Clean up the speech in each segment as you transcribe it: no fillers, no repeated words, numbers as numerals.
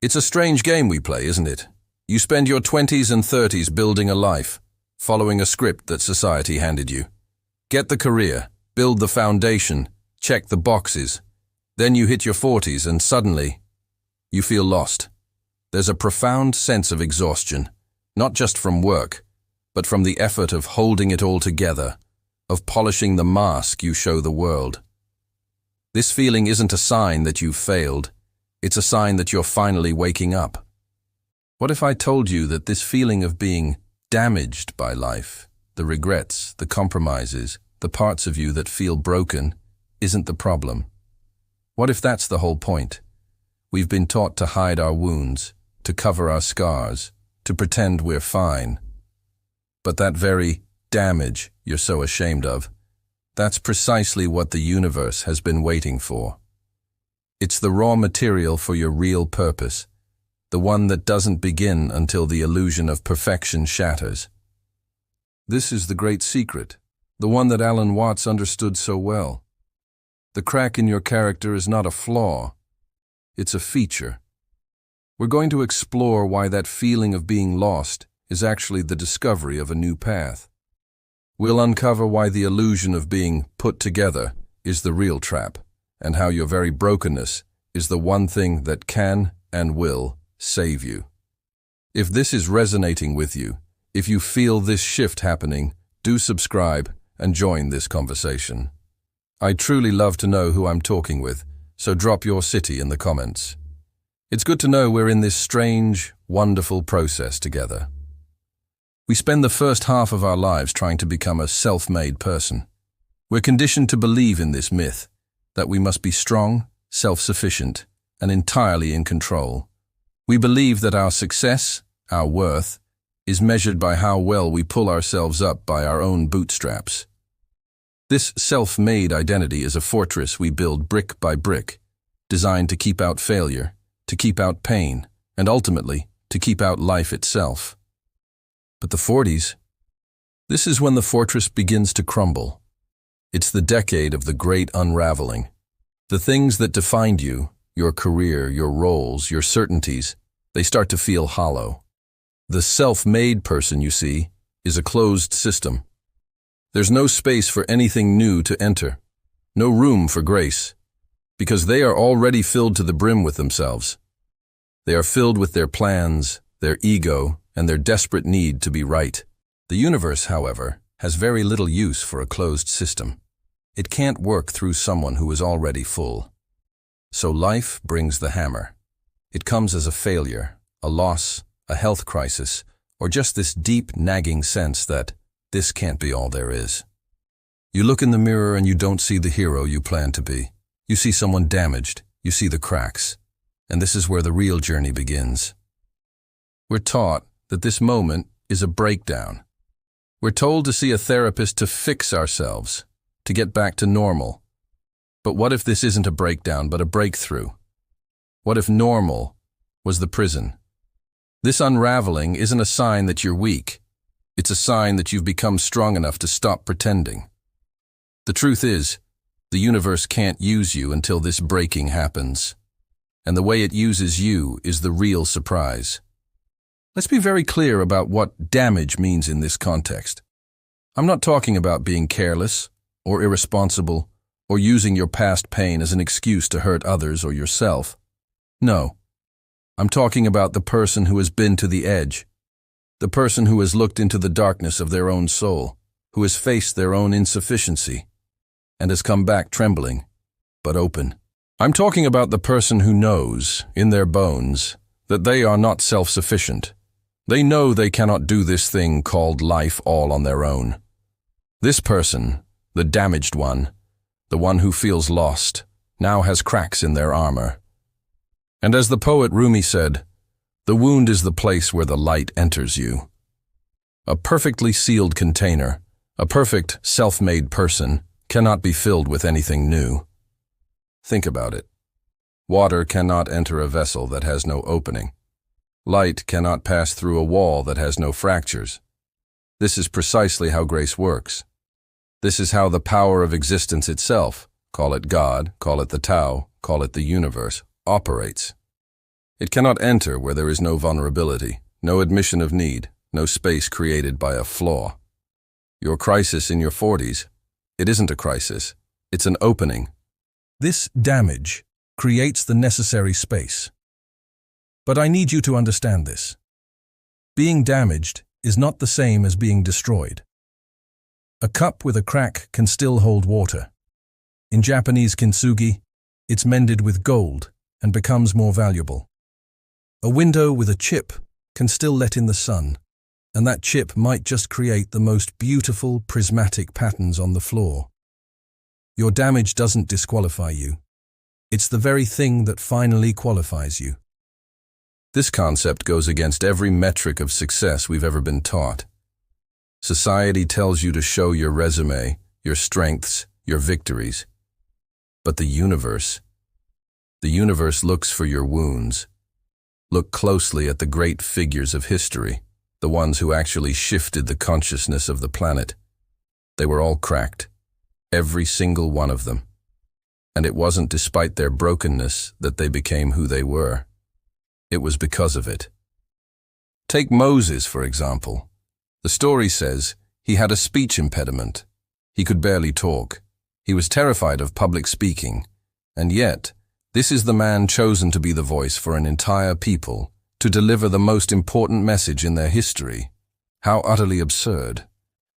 It's a strange game we play, isn't it? You spend your 20s and 30s building a life, following a script that society handed you. Get the career, build the foundation, check the boxes. Then you hit your 40s and suddenly, you feel lost. There's a profound sense of exhaustion, not just from work, but from the effort of holding it all together, of polishing the mask you show the world. This feeling isn't a sign that you've failed. It's a sign that you're finally waking up. What if I told you that this feeling of being damaged by life, the regrets, the compromises, the parts of you that feel broken, isn't the problem? What if that's the whole point? We've been taught to hide our wounds, to cover our scars, to pretend we're fine. But that very damage you're so ashamed of, that's precisely what the universe has been waiting for. It's the raw material for your real purpose, the one that doesn't begin until the illusion of perfection shatters. This is the great secret, the one that Alan Watts understood so well. The crack in your character is not a flaw, it's a feature. We're going to explore why that feeling of being lost is actually the discovery of a new path. We'll uncover why the illusion of being put together is the real trap, and how your very brokenness is the one thing that can and will save you. If this is resonating with you, if you feel this shift happening, do subscribe and join this conversation. I'd truly love to know who I'm talking with, so drop your city in the comments. It's good to know we're in this strange, wonderful process together. We spend the first half of our lives trying to become a self-made person. We're conditioned to believe in this myth, that we must be strong, self-sufficient, and entirely in control. We believe that our success, our worth, is measured by how well we pull ourselves up by our own bootstraps. This self-made identity is a fortress we build brick by brick, designed to keep out failure, to keep out pain, and ultimately, to keep out life itself. But the 40s, this is when the fortress begins to crumble. It's the decade of the great unraveling. The things that defined you, your career, your roles, your certainties, they start to feel hollow. The self-made person, you see, is a closed system. There's no space for anything new to enter, no room for grace, because they are already filled to the brim with themselves. They are filled with their plans, their ego, and their desperate need to be right. The universe, however, has very little use for a closed system. It can't work through someone who is already full. So life brings the hammer. It comes as a failure, a loss, a health crisis, or just this deep, nagging sense that this can't be all there is. You look in the mirror and you don't see the hero you plan to be. You see someone damaged, you see the cracks. And this is where the real journey begins. We're taught that this moment is a breakdown. We're told to see a therapist to fix ourselves, to get back to normal. But what if this isn't a breakdown but a breakthrough? What if normal was the prison? This unraveling isn't a sign that you're weak. It's a sign that you've become strong enough to stop pretending. The truth is, the universe can't use you until this breaking happens. And the way it uses you is the real surprise. Let's be very clear about what damage means in this context. I'm not talking about being careless or irresponsible or using your past pain as an excuse to hurt others or yourself. No. I'm talking about the person who has been to the edge, the person who has looked into the darkness of their own soul, who has faced their own insufficiency, and has come back trembling, but open. I'm talking about the person who knows, in their bones, that they are not self-sufficient. They know they cannot do this thing called life all on their own. This person, the damaged one, the one who feels lost, now has cracks in their armor. And as the poet Rumi said, the wound is the place where the light enters you. A perfectly sealed container, a perfect self-made person, cannot be filled with anything new. Think about it. Water cannot enter a vessel that has no opening. Light cannot pass through a wall that has no fractures. This is precisely how grace works. This is how the power of existence itself, call it God, call it the Tao, call it the universe, operates. It cannot enter where there is no vulnerability, no admission of need, no space created by a flaw. Your crisis in your 40s, it isn't a crisis, it's an opening. This damage creates the necessary space. But I need you to understand this. Being damaged is not the same as being destroyed. A cup with a crack can still hold water. In Japanese kintsugi, it's mended with gold and becomes more valuable. A window with a chip can still let in the sun, and that chip might just create the most beautiful prismatic patterns on the floor. Your damage doesn't disqualify you. It's the very thing that finally qualifies you. This concept goes against every metric of success we've ever been taught. Society tells you to show your resume, your strengths, your victories. But the universe looks for your wounds. Look closely at the great figures of history, the ones who actually shifted the consciousness of the planet. They were all cracked, every single one of them. And it wasn't despite their brokenness that they became who they were. It was because of it. Take Moses, for example. The story says he had a speech impediment. He could barely talk. He was terrified of public speaking. And yet, this is the man chosen to be the voice for an entire people, to deliver the most important message in their history. How utterly absurd.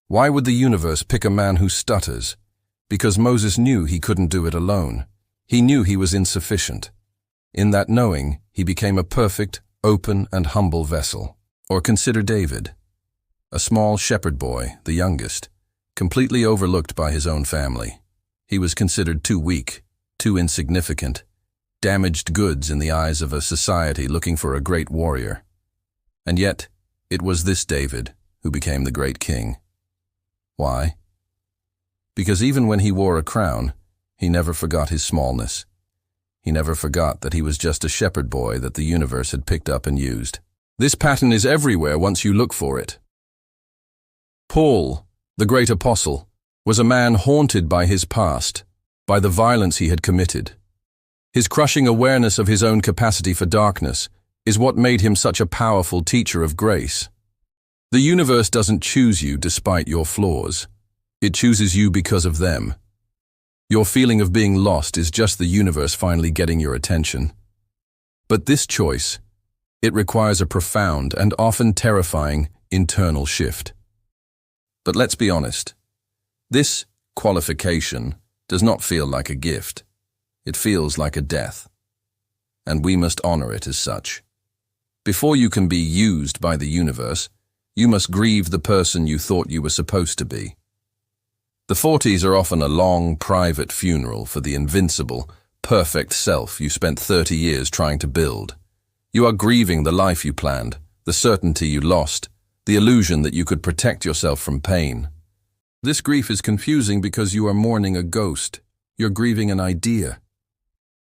Why would the universe pick a man who stutters? Because Moses knew he couldn't do it alone. He knew he was insufficient. In that knowing, he became a perfect, open, and humble vessel. Or consider David, a small shepherd boy, the youngest, completely overlooked by his own family. He was considered too weak, too insignificant, damaged goods in the eyes of a society looking for a great warrior. And yet, it was this David who became the great king. Why? Because even when he wore a crown, he never forgot his smallness. He never forgot that he was just a shepherd boy that the universe had picked up and used. This pattern is everywhere once you look for it. Paul, the great apostle, was a man haunted by his past, by the violence he had committed. His crushing awareness of his own capacity for darkness is what made him such a powerful teacher of grace. The universe doesn't choose you despite your flaws. It chooses you because of them. Your feeling of being lost is just the universe finally getting your attention. But this choice, it requires a profound and often terrifying internal shift. But let's be honest, this qualification does not feel like a gift. It feels like a death. And we must honor it as such. Before you can be used by the universe, you must grieve the person you thought you were supposed to be. The 40s are often a long, private funeral for the invincible, perfect self you spent 30 years trying to build. You are grieving the life you planned, the certainty you lost, the illusion that you could protect yourself from pain. This grief is confusing because you are mourning a ghost. You're grieving an idea.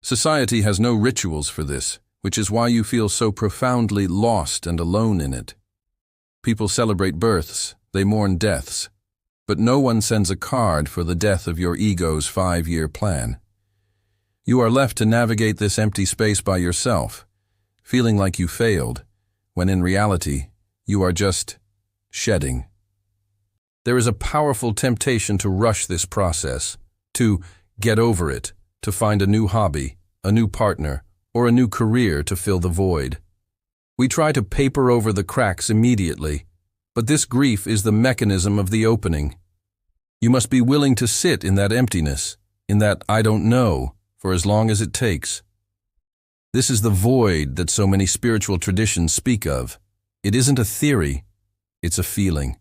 Society has no rituals for this, which is why you feel so profoundly lost and alone in it. People celebrate births, they mourn deaths. But no one sends a card for the death of your ego's 5-year plan. You are left to navigate this empty space by yourself, feeling like you failed, when in reality, you are just shedding. There is a powerful temptation to rush this process, to get over it, to find a new hobby, a new partner, or a new career to fill the void. We try to paper over the cracks immediately, but this grief is the mechanism of the opening. You must be willing to sit in that emptiness, in that I don't know, for as long as it takes. This is the void that so many spiritual traditions speak of. It isn't a theory, it's a feeling.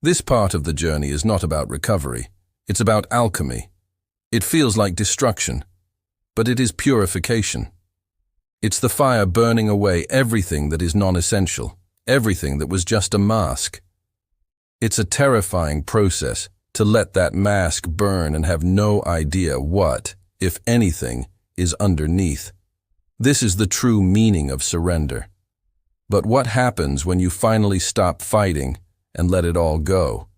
This part of the journey is not about recovery, it's about alchemy. It feels like destruction, but it is purification. It's the fire burning away everything that is non-essential, everything that was just a mask. It's a terrifying process to let that mask burn and have no idea what, if anything, is underneath. This is the true meaning of surrender. But what happens when you finally stop fighting and let it all go?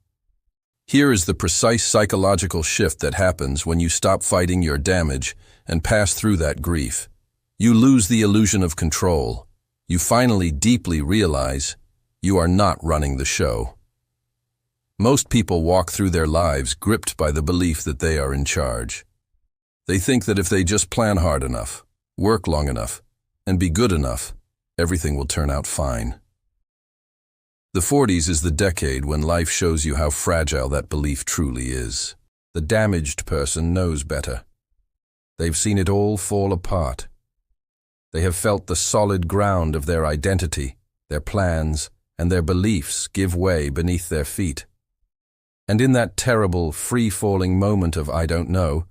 Here is the precise psychological shift that happens when you stop fighting your damage and pass through that grief. You lose the illusion of control. You finally deeply realize you are not running the show. Most people walk through their lives gripped by the belief that they are in charge. They think that if they just plan hard enough, work long enough, and be good enough, everything will turn out fine. The 40s is the decade when life shows you how fragile that belief truly is. The damaged person knows better. They've seen it all fall apart. They have felt the solid ground of their identity, their plans, and their beliefs give way beneath their feet. And in that terrible, free-falling moment of I don't know,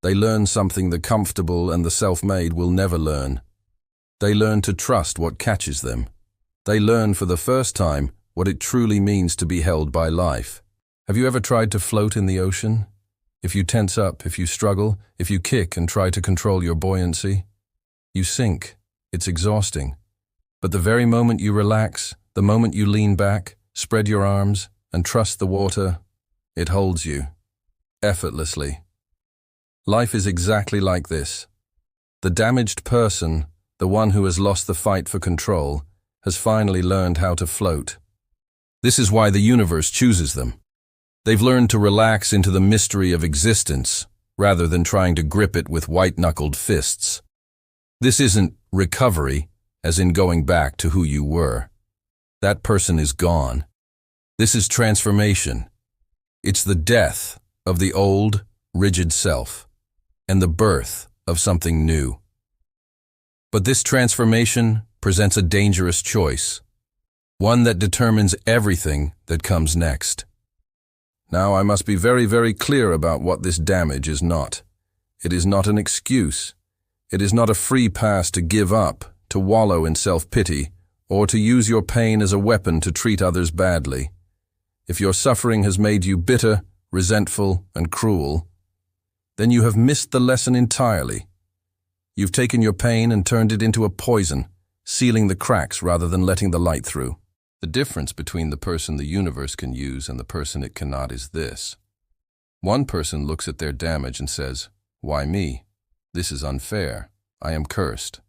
they learn something the comfortable and the self-made will never learn. They learn to trust what catches them. They learn for the first time what it truly means to be held by life. Have you ever tried to float in the ocean? If you tense up, if you struggle, if you kick and try to control your buoyancy, you sink. It's exhausting. But the very moment you relax, the moment you lean back, spread your arms, and trust the water, it holds you, effortlessly. Life is exactly like this. The damaged person, the one who has lost the fight for control, has finally learned how to float. This is why the universe chooses them. They've learned to relax into the mystery of existence, rather than trying to grip it with white-knuckled fists. This isn't recovery, as in going back to who you were. That person is gone. This is transformation. It's the death of the old, rigid self, and the birth of something new. But this transformation presents a dangerous choice, one that determines everything that comes next. Now, I must be very, very clear about what this damage is not. It is not an excuse. It is not a free pass to give up, to wallow in self-pity, or to use your pain as a weapon to treat others badly. If your suffering has made you bitter, resentful, and cruel, then you have missed the lesson entirely. You've taken your pain and turned it into a poison, sealing the cracks rather than letting the light through. The difference between the person the universe can use and the person it cannot is this. One person looks at their damage and says, "Why me? This is unfair. I am cursed."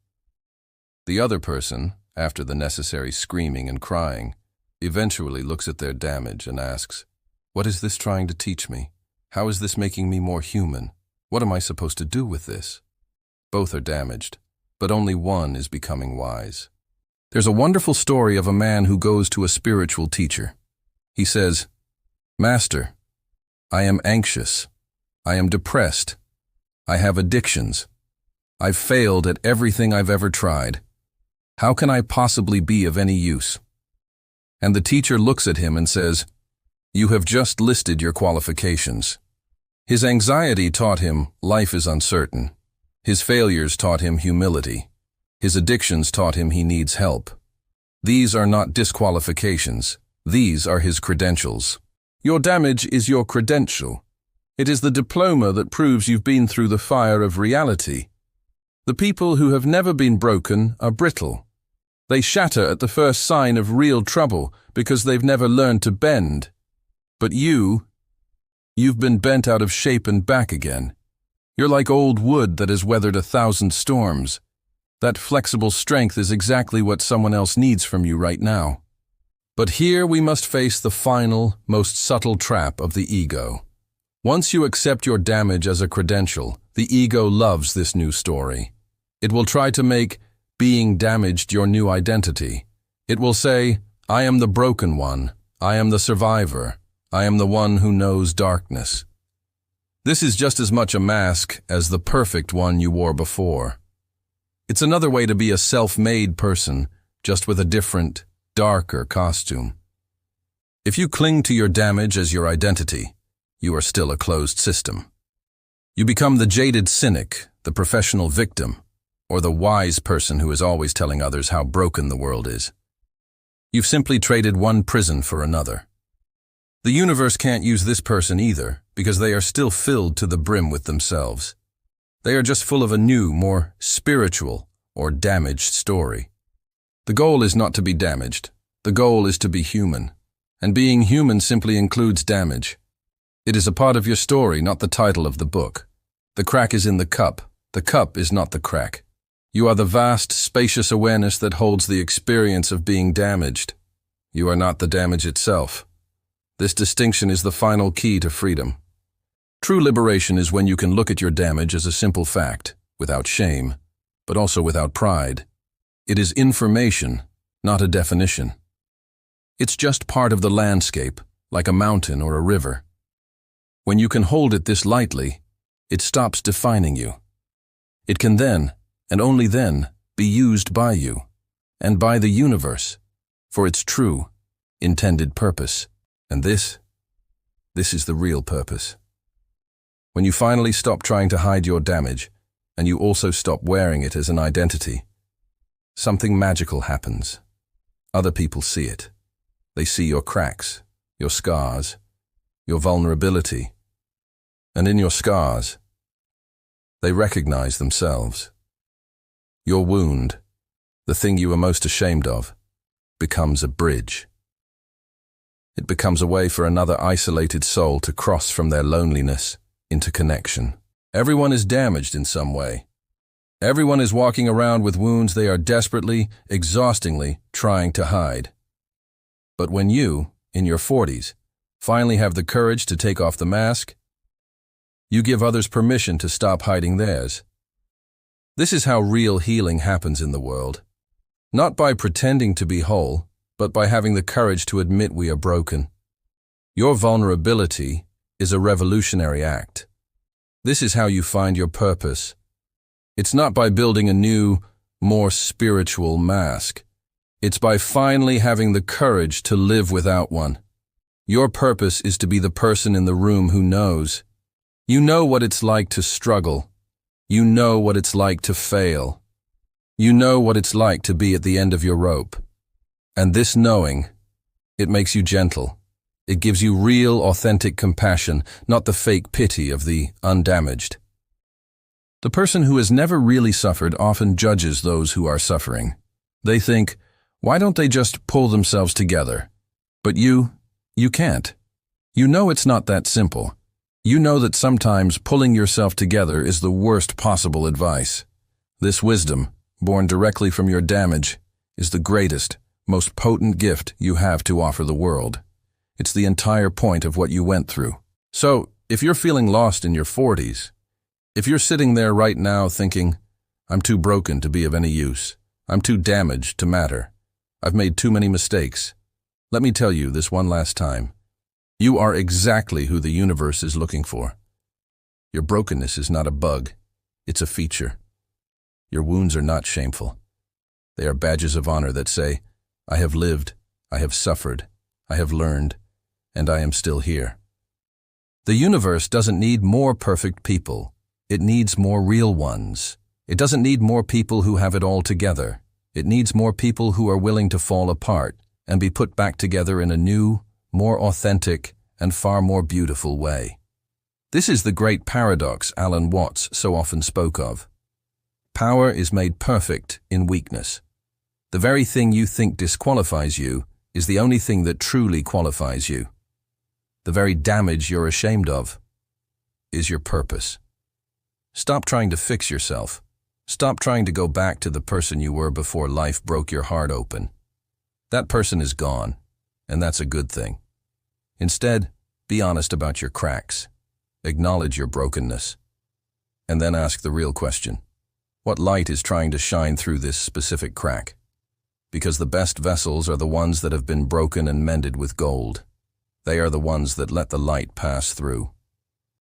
The other person, after the necessary screaming and crying, eventually looks at their damage and asks, "What is this trying to teach me? How is this making me more human? What am I supposed to do with this?" Both are damaged, but only one is becoming wise. There's a wonderful story of a man who goes to a spiritual teacher. He says, "Master, I am anxious. I am depressed. I have addictions. I've failed at everything I've ever tried. How can I possibly be of any use?" And the teacher looks at him and says, "You have just listed your qualifications." His anxiety taught him life is uncertain. His failures taught him humility. His addictions taught him he needs help. These are not disqualifications. These are his credentials. Your damage is your credential. It is the diploma that proves you've been through the fire of reality. The people who have never been broken are brittle. They shatter at the first sign of real trouble because they've never learned to bend. But you've been bent out of shape and back again. You're like old wood that has weathered 1,000 storms. That flexible strength is exactly what someone else needs from you right now. But here we must face the final, most subtle trap of the ego. Once you accept your damage as a credential, the ego loves this new story. It will try to make being damaged your new identity. It will say, "I am the broken one. I am the survivor. I am the one who knows darkness." This is just as much a mask as the perfect one you wore before. It's another way to be a self-made person, just with a different, darker costume. If you cling to your damage as your identity, you are still a closed system. You become the jaded cynic, the professional victim, or the wise person who is always telling others how broken the world is. You've simply traded one prison for another. The universe can't use this person either, because they are still filled to the brim with themselves. They are just full of a new, more spiritual or damaged story. The goal is not to be damaged. The goal is to be human. And being human simply includes damage. It is a part of your story, not the title of the book. The crack is in the cup. The cup is not the crack. You are the vast, spacious awareness that holds the experience of being damaged. You are not the damage itself. This distinction is the final key to freedom. True liberation is when you can look at your damage as a simple fact, without shame, but also without pride. It is information, not a definition. It's just part of the landscape, like a mountain or a river. When you can hold it this lightly, it stops defining you. It can then, and only then, be used by you, and by the universe, for its true, intended purpose. And this is the real purpose. When you finally stop trying to hide your damage, and you also stop wearing it as an identity, something magical happens. Other people see it. They see your cracks, your scars, your vulnerability. And in your scars, they recognize themselves. Your wound, the thing you are most ashamed of, becomes a bridge. It becomes a way for another isolated soul to cross from their loneliness into connection. Everyone is damaged in some way. Everyone is walking around with wounds they are desperately, exhaustingly trying to hide. But when you, in your 40s, finally have the courage to take off the mask, you give others permission to stop hiding theirs. This is how real healing happens in the world. Not by pretending to be whole, but by having the courage to admit we are broken. Your vulnerability is a revolutionary act. This is how you find your purpose. It's not by building a new, more spiritual mask. It's by finally having the courage to live without one. Your purpose is to be the person in the room who knows. You know what it's like to struggle. You know what it's like to fail. You know what it's like to be at the end of your rope. And this knowing, it makes you gentle. It gives you real, authentic compassion, not the fake pity of the undamaged. The person who has never really suffered often judges those who are suffering. They think, why don't they just pull themselves together? But you can't. You know it's not that simple. You know that sometimes pulling yourself together is the worst possible advice. This wisdom, born directly from your damage, is the greatest, most potent gift you have to offer the world. It's the entire point of what you went through. So, if you're feeling lost in your 40s, if you're sitting there right now thinking, I'm too broken to be of any use, I'm too damaged to matter, I've made too many mistakes, let me tell you this one last time. You are exactly who the universe is looking for. Your brokenness is not a bug, it's a feature. Your wounds are not shameful. They are badges of honor that say, I have lived, I have suffered, I have learned, and I am still here. The universe doesn't need more perfect people. It needs more real ones. It doesn't need more people who have it all together. It needs more people who are willing to fall apart and be put back together in a new, more authentic, and far more beautiful way. This is the great paradox Alan Watts so often spoke of. Power is made perfect in weakness. The very thing you think disqualifies you is the only thing that truly qualifies you. The very damage you're ashamed of is your purpose. Stop trying to fix yourself. Stop trying to go back to the person you were before life broke your heart open. That person is gone, and that's a good thing. Instead, be honest about your cracks. Acknowledge your brokenness. And then ask the real question. What light is trying to shine through this specific crack? Because the best vessels are the ones that have been broken and mended with gold. They are the ones that let the light pass through.